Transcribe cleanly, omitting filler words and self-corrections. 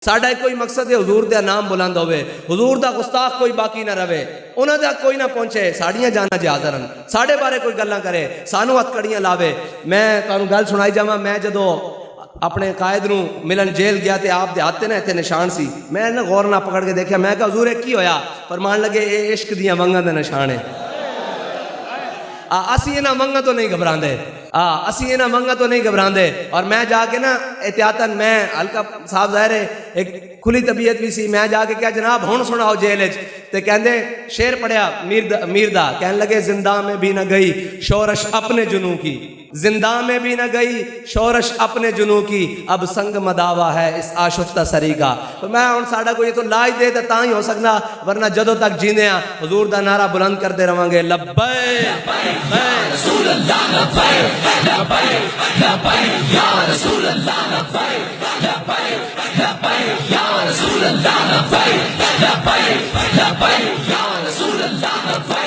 ساڈا کوئی مقصد ہے حضور دا نام بلند ہوئے، حضور دا گستاخ کوئی باقی نہ رہے، انہاں دا کوئی نہ پہنچے، ساڑیاں جانا جے حاضر ہیں، ساڑے بارے کوئی گلاں کرے، سانو ہتھ کڑیاں لاوے۔ میں تانوں گل سنائی جاواں، میں جدو اپنے قائد نو ملن جیل گیا تے آپ دے ہاتھ تے نا ایتھے نشان سی، میں نہ غور نہ پکڑ کے دیکھیا، میں کہا حضور کی ہویا؟ فرمان لگے اے عشق دیاں ونگاں دے نشان ہے۔ اسی انہاں ونگاں تو نہیں گھبراندے، اسی انہاں ونگاں تو نہیں گھبراندے۔ اور میں جا کے نا احتیاطاً، میں ہلکا صاحب ظاہر ہے ایک کھلی طبیعت بھی سی، میں جا کے کیا جناب ہن سناؤ جیل وچ، تے کہندے شعر پڑھیا میر دا، کہنے لگے زندہ میں بھی نہ گئی شورش اپنے جنوں کی، زندہ میں بھی نہ گئی شورش اپنے جنوں کی، اب سنگ مداوا ہے اس آشفتہ سری کا۔ تو میں ہن ساڈا کوئی تو لاج دے تے تاں ہی ہو سکدا، ورنہ جدوں تک جیندے ہاں حضور دا نعرہ بلند کردے رہواں گے، لبیک رسول اللہ لبیک لبیک لبیک یا رسول اللہ لبیک لبیک لبیک یا رسول اللہ لبیک لبیک لبیک یا رسول اللہ لبیک۔